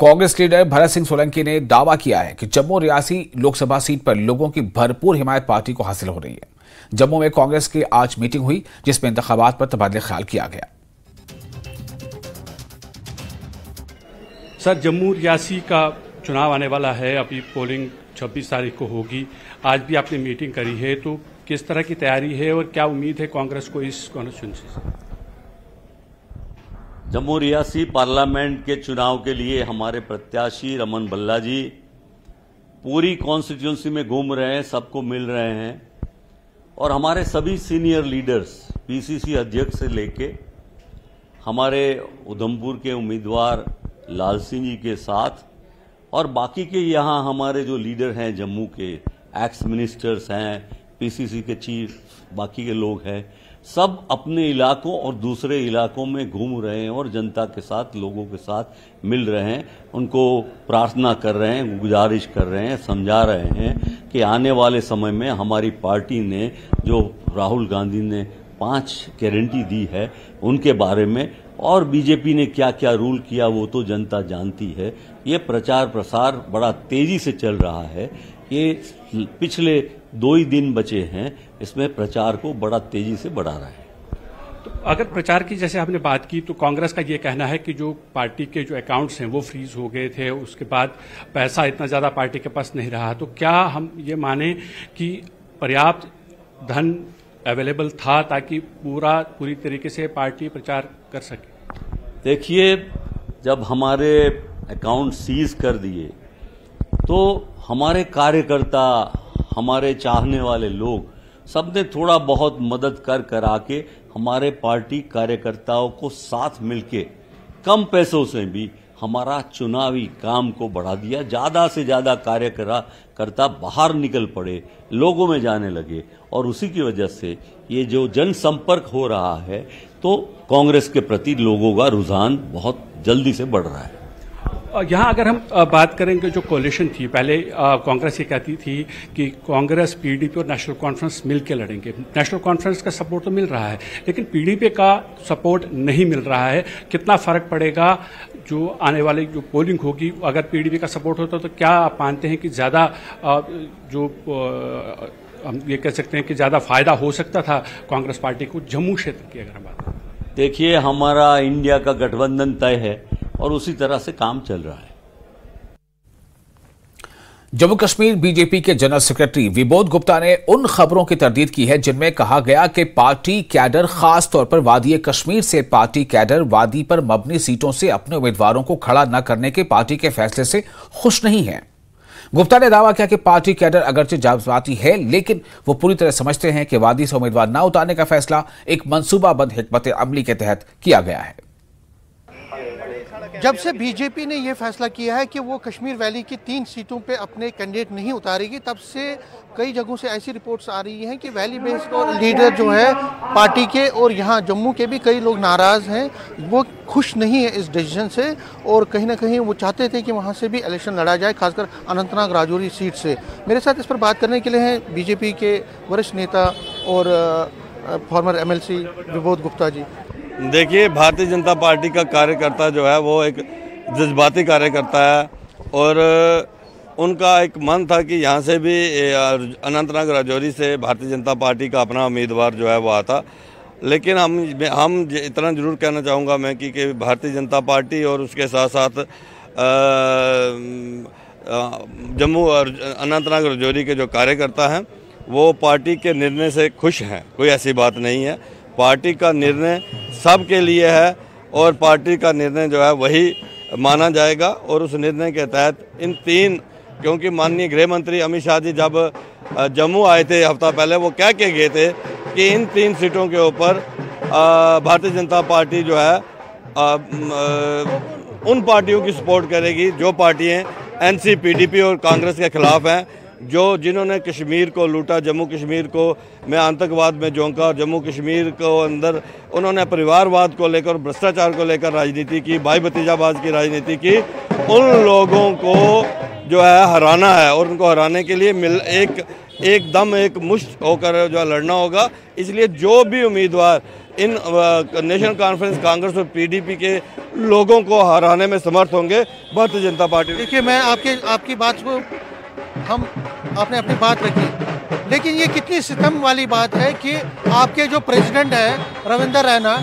Congress leader Bharat Singh Solanki ने दावा किया है कि जम्मू रियासी लोकसभा सीट पर लोगों की भरपूर हिमायत पार्टी को हासिल हो रही है। जम्मू में कांग्रेस की आज मीटिंग हुई जिसमें इंतखाबात पर तबादले ख्याल किया गया। सर, जम्मू रियासी का चुनाव आने वाला है, अभी पोलिंग 26 तारीख को होगी। आज भी आपने मीटिंग करी है, तो किस तरह की तैयारी है और क्या उम्मीद है कांग्रेस को इस कॉन्स्टिट्यूंसी से? जम्मू रियासी पार्लियामेंट के चुनाव के लिए हमारे प्रत्याशी रमन भल्ला जी पूरी कॉन्स्टिट्यूंसी में घूम रहे हैं, सबको मिल रहे हैं और हमारे सभी सीनियर लीडर्स पीसीसी अध्यक्ष से लेके हमारे उधमपुर के उम्मीदवार लाल सिंह जी के साथ और बाकी के यहाँ हमारे जो लीडर हैं, जम्मू के एक्स मिनिस्टर्स हैं, पीसीसी के चीफ, बाकी के लोग हैं, सब अपने इलाकों और दूसरे इलाकों में घूम रहे हैं और जनता के साथ, लोगों के साथ मिल रहे हैं, उनको प्रार्थना कर रहे हैं, गुजारिश कर रहे हैं, समझा रहे हैं कि आने वाले समय में हमारी पार्टी ने जो राहुल गांधी ने 5 गारंटी दी है उनके बारे में और बीजेपी ने क्या क्या रूल किया वो तो जनता जानती है। ये प्रचार प्रसार बड़ा तेजी से चल रहा है। ये पिछले 2 ही दिन बचे हैं, इसमें प्रचार को बड़ा तेजी से बढ़ा रहा है। तो अगर प्रचार की जैसे आपने बात की, तो कांग्रेस का ये कहना है कि जो पार्टी के जो अकाउंट्स हैं वो फ्रीज हो गए थे, उसके बाद पैसा इतना ज्यादा पार्टी के पास नहीं रहा। तो क्या हम ये माने कि पर्याप्त धन अवेलेबल था ताकि पूरी तरीके से पार्टी प्रचार कर सके? देखिए, जब हमारे अकाउंट सीज कर दिए तो हमारे कार्यकर्ता, हमारे चाहने वाले लोग सबने थोड़ा बहुत मदद करा के हमारे पार्टी कार्यकर्ताओं को साथ मिलके कम पैसों से भी हमारा चुनावी काम को बढ़ा दिया। ज्यादा से ज्यादा कार्यकर्ता बाहर निकल पड़े, लोगों में जाने लगे और उसी की वजह से ये जो जनसंपर्क हो रहा है तो कांग्रेस के प्रति लोगों का रुझान बहुत जल्दी से बढ़ रहा है। यहाँ अगर हम बात करेंगे, जो कोalition थी पहले, कांग्रेस ये कहती थी कि कांग्रेस, पीडीपी और नेशनल कॉन्फ्रेंस मिलकर लड़ेंगे। नेशनल कॉन्फ्रेंस का सपोर्ट तो मिल रहा है लेकिन पीडीपी का सपोर्ट नहीं मिल रहा है। कितना फर्क पड़ेगा जो आने वाली जो पोलिंग होगी? अगर पीडीपी का सपोर्ट होता तो क्या आप मानते हैं कि ज्यादा हम ये कह सकते हैं कि ज्यादा फायदा हो सकता था कांग्रेस पार्टी को जम्मू क्षेत्र की? अगर हम बात करें, देखिए, हमारा इंडिया का गठबंधन तय है और उसी तरह से काम चल रहा है। जम्मू कश्मीर बीजेपी के जनरल सेक्रेटरी विबोध गुप्ता ने उन खबरों की तरदीद की है जिनमें कहा गया कि पार्टी कैडर, खास तौर पर वादी कश्मीर से पार्टी कैडर वादी पर मबनी सीटों से अपने उम्मीदवारों को खड़ा न करने के पार्टी के फैसले से खुश नहीं है। गुप्ता ने दावा किया कि पार्टी कैडर अगरचे जज्बाती है लेकिन वो पूरी तरह समझते हैं कि वादी से उम्मीदवार न उतारने का फैसला एक मंसूबाबंद हिकमत अमली के तहत किया गया है। जब से बीजेपी ने यह फैसला किया है कि वो कश्मीर वैली की 3 सीटों पे अपने कैंडिडेट नहीं उतारेगी, तब से कई जगहों से ऐसी रिपोर्ट्स आ रही हैं कि वैली बेस्ड और लीडर जो है पार्टी के और यहाँ जम्मू के भी कई लोग नाराज़ हैं, वो खुश नहीं है इस डिसीजन से और कहीं ना कहीं वो चाहते थे कि वहाँ से भी इलेक्शन लड़ा जाए, खासकर अनंतनाग राजौरी सीट से। मेरे साथ इस पर बात करने के लिए हैं बीजेपी के वरिष्ठ नेता और फॉर्मर एमएलसी विबोध गुप्ता जी। देखिए, भारतीय जनता पार्टी का कार्यकर्ता जो है वो एक जज्बाती कार्यकर्ता है और उनका एक मन था कि यहाँ से भी अनंतनाग राजौरी से भारतीय जनता पार्टी का अपना उम्मीदवार जो है वो आता। लेकिन हम इतना जरूर कहना चाहूँगा मैं कि भारतीय जनता पार्टी और उसके साथ साथ जम्मू और अनंतनाग राजौरी के जो कार्यकर्ता हैं वो पार्टी के निर्णय से खुश हैं। कोई ऐसी बात नहीं है। पार्टी का निर्णय सबके लिए है और पार्टी का निर्णय जो है वही माना जाएगा और उस निर्णय के तहत इन 3, क्योंकि माननीय गृह मंत्री अमित शाह जी जब जम्मू आए थे हफ्ता पहले, वो कह के गए थे कि इन 3 सीटों के ऊपर भारतीय जनता पार्टी जो है उन पार्टियों की सपोर्ट करेगी जो पार्टियां एनसी, पीडीपी और कांग्रेस के खिलाफ हैं, जिन्होंने कश्मीर को लूटा, जम्मू कश्मीर को में आतंकवाद में झोंका और जम्मू कश्मीर को अंदर उन्होंने परिवारवाद को लेकर, भ्रष्टाचार को लेकर राजनीति की, भाई भतीजाबाज की राजनीति की। उन लोगों को जो है हराना है और उनको हराने के लिए एकदम एक मुश्त होकर जो लड़ना होगा। इसलिए जो भी उम्मीदवार इन नेशनल कॉन्फ्रेंस कांग्रेस और पीडीपी के लोगों को हराने में समर्थ होंगे भारतीय जनता पार्टी। देखिए, मैं आपकी बात को आपने अपनी बात रखी, लेकिन ये कितनी सितम वाली बात है कि आपके जो प्रेसिडेंट है रविंदर रैना,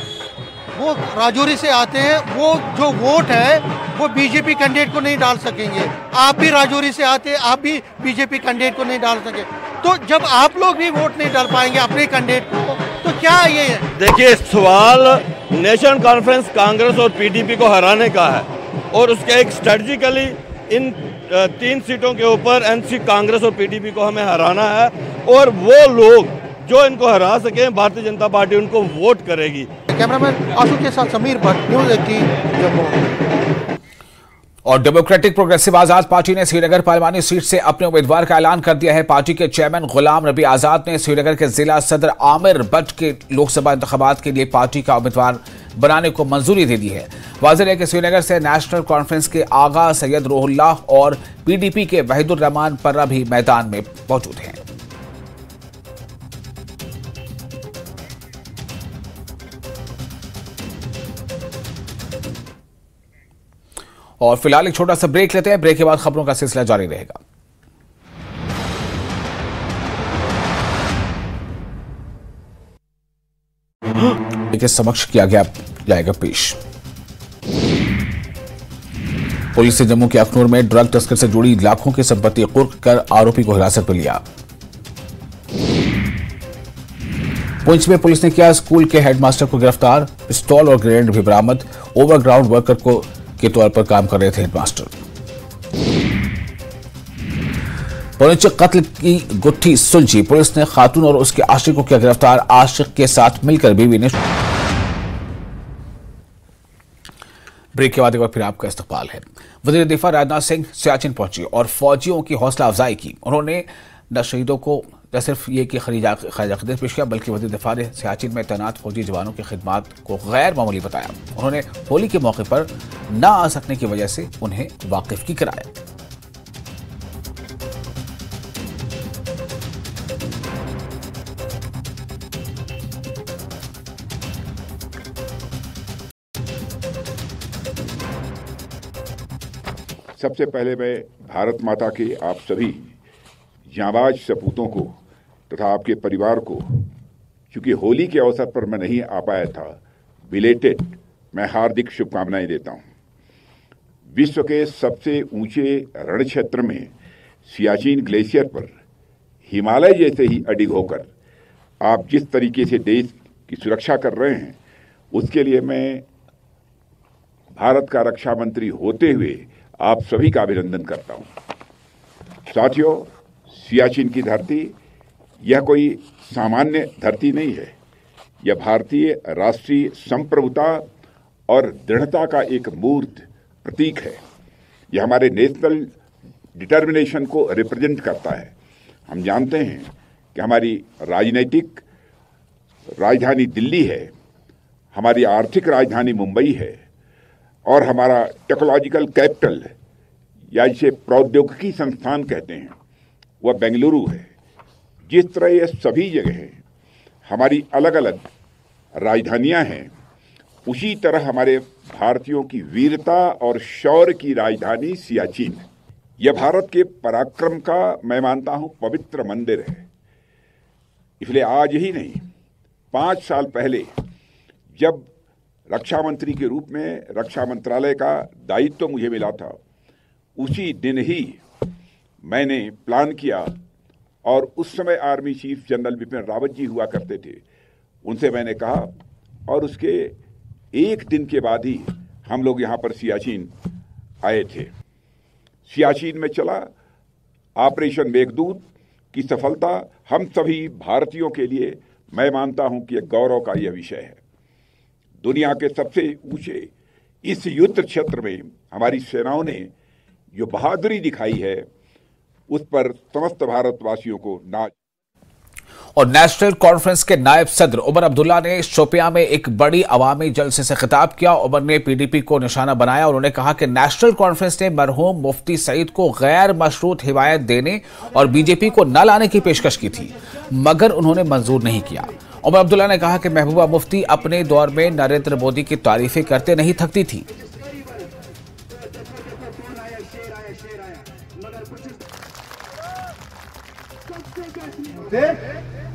वो राजौरी से आते हैं, वो जो वोट है वो बीजेपी कैंडिडेट को नहीं डाल सकेंगे। आप भी राजौरी से आते हैं, आप भी बीजेपी कैंडिडेट को नहीं डाल सके, तो जब आप लोग भी वोट नहीं डाल पाएंगे अपने कैंडिडेट को, तो क्या ये है? देखिए, सवाल नेशनल कॉन्फ्रेंस कांग्रेस और पीडीपी को हराने का है और उसके एक स्ट्रेटजिकली इन 3 सीटों के ऊपर एनसी कांग्रेस और पीडीपी को हमें हराना है और वो लोग जो इनको हरा सके भारतीय जनता पार्टी उनको वोट करेगी। कैमरामैन आशु के साथ समीर भट्ट, न्यूज़ 18 जम्मू। और डेमोक्रेटिक प्रोग्रेसिव आजाद पार्टी ने श्रीनगर पार्लिमानी सीट से अपने उम्मीदवार का ऐलान कर दिया है। पार्टी के चेयरमैन गुलाम नबी आजाद ने श्रीनगर के जिला सदर आमिर भट्ट के लोकसभा इंतखाबात के लिए पार्टी का उम्मीदवार बनाने को मंजूरी दे दी है। वाज़ेह है कि श्रीनगर से नेशनल कॉन्फ्रेंस के आगा सैयद रोहुल्लाह और पीडीपी के वहीदुर रहमान पर्रा भी मैदान में मौजूद हैं। और फिलहाल एक छोटा सा ब्रेक लेते हैं। ब्रेक के बाद खबरों का सिलसिला जारी रहेगा। के समक्ष किया गया जाएगा पेश। पुलिस ने जम्मू के अखनूर में ड्रग तस्कर से जुड़ी लाखों की संपत्ति कुर्क कर आरोपी को हिरासत में लिया। पुंछ में पुलिस ने किया स्कूल के हेडमास्टर को गिरफ्तार। पिस्तौल और ग्रेनेड भी बरामद। ओवरग्राउंड वर्कर के तौर पर काम कर रहे थे हेडमास्टर। पुंछ कत्ल की गुत्थी सुलझी। पुलिस ने खातून और उसके आशिक को किया गिरफ्तार। आशिक के साथ मिलकर बीवी ने। ब्रेक के बाद एक बार फिर आपका इस्तकबाल है। वज़ीर दिफा राजनाथ सिंह सियाचिन पहुंची और फौजियों की हौसला अफजाई की। उन्होंने न शहीदों को न सिर्फ ये कि खराज पेश किया, बल्कि वज़ीर दिफा ने सियाचिन में तैनात फौजी जवानों की खिदमत को गैर मामूली बताया। उन्होंने होली के मौके पर न आ सकने की वजह से उन्हें वाकिफ की कराया। सबसे पहले मैं भारत माता के आप सभी जांबाज सपूतों को तथा आपके परिवार को, चूंकि होली के अवसर पर मैं नहीं आ पाया था, बिलेटेड मैं हार्दिक शुभकामनाएं देता हूं। विश्व के सबसे ऊंचे रण क्षेत्र में सियाचिन ग्लेशियर पर हिमालय जैसे ही अडिग होकर आप जिस तरीके से देश की सुरक्षा कर रहे हैं, उसके लिए मैं भारत का रक्षा मंत्री होते हुए आप सभी का अभिनंदन करता हूं। साथियों, सियाचिन की धरती यह कोई सामान्य धरती नहीं है। यह भारतीय राष्ट्रीय संप्रभुता और दृढ़ता का एक मूर्त प्रतीक है। यह हमारे नेशनल डिटर्मिनेशन को रिप्रेजेंट करता है। हम जानते हैं कि हमारी राजनीतिक राजधानी दिल्ली है, हमारी आर्थिक राजधानी मुंबई है और हमारा टेक्नोलॉजिकल कैपिटल या जिसे प्रौद्योगिकी संस्थान कहते हैं वह बेंगलुरु है। जिस तरह ये सभी जगह हमारी अलग अलग राजधानियां हैं, उसी तरह हमारे भारतीयों की वीरता और शौर्य की राजधानी सियाचिन है। यह भारत के पराक्रम का, मैं मानता हूं, पवित्र मंदिर है। इसलिए आज ही नहीं, 5 साल पहले जब रक्षा मंत्री के रूप में रक्षा मंत्रालय का दायित्व मुझे मिला था, उसी दिन ही मैंने प्लान किया और उस समय army chief general Bipin Rawat ji हुआ करते थे, उनसे मैंने कहा और उसके एक दिन के बाद ही हम लोग यहाँ पर सियाचिन आए थे। सियाचिन में चला ऑपरेशन मेघदूत की सफलता हम सभी भारतीयों के लिए, मैं मानता हूं कि गौरव का यह विषय है। दुनिया के सबसे ऊंचे इस युद्ध क्षेत्र में हमारी सेनाओं ने जो बहादुरी दिखाई है, उस पर समस्त भारतवासियों को नाज। और नेशनल कॉन्फ्रेंस के नायब सदर उमर अब्दुल्ला ने शोपियां में एक बड़ी अवामी जलसे से खिताब किया। उमर ने पीडीपी को निशाना बनाया। उन्होंने कहा कि नेशनल कॉन्फ्रेंस ने मरहूम मुफ्ती सईद को गैर मशरूत हिमायत देने और बीजेपी को न लाने की पेशकश की थी, मगर उन्होंने मंजूर नहीं किया। उमर अब्दुल्ला ने कहा कि महबूबा मुफ्ती अपने दौर में नरेंद्र मोदी की तारीफें करते नहीं थकती थी।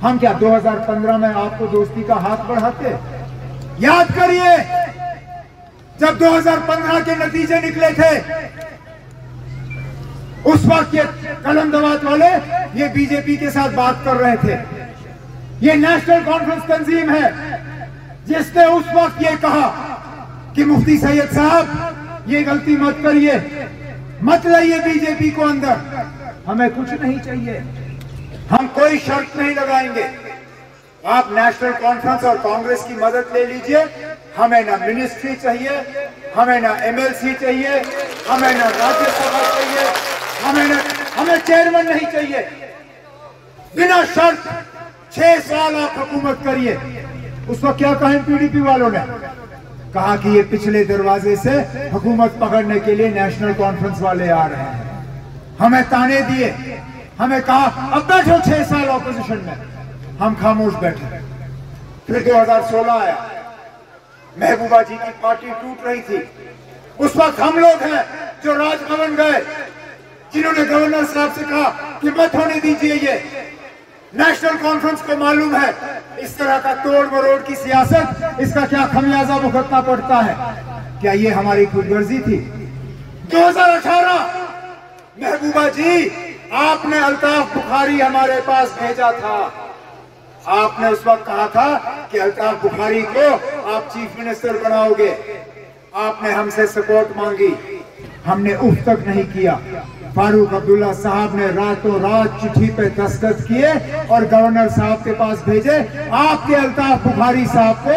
हम क्या 2015 में आपको दोस्ती का हाथ बढ़ाते? याद करिए जब 2015 के नतीजे निकले थे, उस वक्त ये कलम दवात वाले ये बीजेपी के साथ बात कर रहे थे। ये नेशनल कॉन्फ्रेंस तंजीम है जिसने उस वक्त ये कहा कि मुफ्ती सैयद साहब ये गलती मत करिए, मत लाइए बीजेपी को अंदर, हमें कुछ नहीं चाहिए, हम कोई शर्त नहीं लगाएंगे, आप नेशनल कॉन्फ्रेंस और कांग्रेस की मदद ले लीजिए, हमें ना मिनिस्ट्री चाहिए, हमें ना एमएलसी चाहिए, हमें ना राज्यसभा चाहिए, हमें चेयरमैन नहीं चाहिए, बिना शर्त 6 साल आप हुकूमत करिए। उस वक्त क्या कहा पीडीपी वालों ने? कहा कि ये पिछले दरवाजे से हुकूमत पकड़ने के लिए नेशनल कॉन्फ्रेंस वाले आ रहे हैं, हमें ताने दिए, हमें कहा अब बैठो 6 साल ऑपोजिशन में, हम खामोश बैठे। फिर 2016 आया, महबूबा जी की पार्टी टूट रही थी, उस वक्त हम लोग हैं जो राजभवन गए, जिन्होंने गवर्नर साहब से कहा कि मत होने दीजिए ये, नेशनल कॉन्फ्रेंस को मालूम है इस तरह का तोड़ मरोड़ की सियासत, इसका क्या खमियाजा भुगतना पड़ता है। क्या ये हमारी खुदगर्जी थी? 2018 महबूबा जी आपने अल्ताफ बुखारी हमारे पास भेजा था, आपने उस वक्त कहा था कि अल्ताफ बुखारी को आप चीफ मिनिस्टर बनाओगे, आपने हमसे सपोर्ट मांगी, हमने उफ तक नहीं किया। फारूक अब्दुल्ला साहब ने रातों रात चिट्ठी पे दस्तखत किए और गवर्नर साहब के पास भेजे आपके अल्ताफ बुखारी साहब को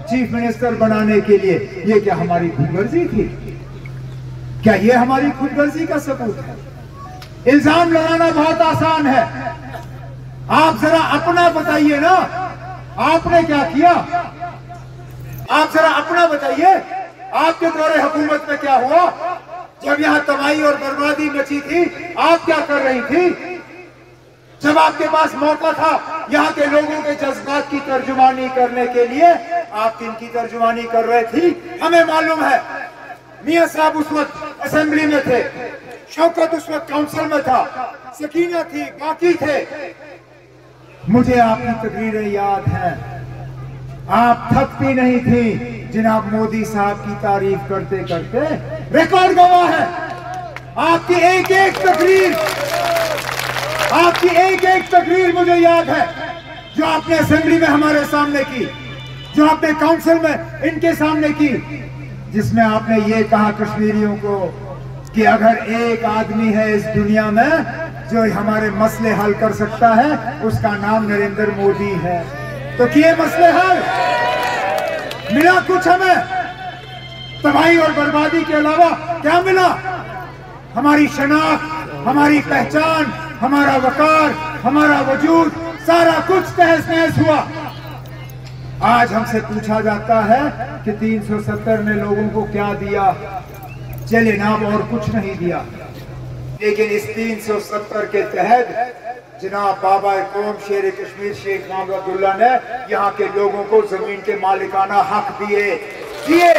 चीफ मिनिस्टर बनाने के लिए। ये क्या हमारी खुदगर्जी थी? क्या ये हमारी खुदगर्जी का सबूत है? इल्जाम लगाना बहुत आसान है, आप जरा अपना बताइए ना, आपने क्या किया? आप जरा अपना बताइए, आपके दौरे हुकूमत में क्या हुआ? जब यहाँ तबाही और बर्बादी मची थी, आप क्या कर रही थी? जब आपके पास मौका था यहाँ के लोगों के जज्बात की तर्जुमानी करने के लिए, आप किनकी तर्जुमानी कर रहे थी? हमें मालूम है। मियां साहब उस वक्त असेंबली में थे, शौकत उस वक्त काउंसिल में था, सकीना थी, बाकी थे। मुझे आपकी तकरीरें याद हैं, आप थकती नहीं थी जनाब मोदी साहब की तारीफ करते करते, रिकॉर्ड गवाह है। आपकी एक एक तकरीर मुझे याद है जो आपने असेंबली में हमारे सामने की, जो आपने काउंसिल में इनके सामने की, जिसमें आपने ये कहा कश्मीरियों को कि अगर एक आदमी है इस दुनिया में जो हमारे मसले हल कर सकता है, उसका नाम नरेंद्र मोदी है। तो किए मसले हल? मिला कुछ हमें? तबाही और बर्बादी के अलावा क्या मिला? हमारी शनाख्त, हमारी पहचान, हमारा वकार, हमारा वजूद, सारा कुछ तहस नहस हुआ। आज हमसे पूछा जाता है कि 370 ने लोगों को क्या दिया? चले नाम और कुछ नहीं दिया, लेकिन इस 370 के तहत जनाब बाबा कौम शेर कश्मीर शेख मोहम्मद अब्दुल्ला ने यहाँ के लोगों को जमीन के मालिकाना हक दिए।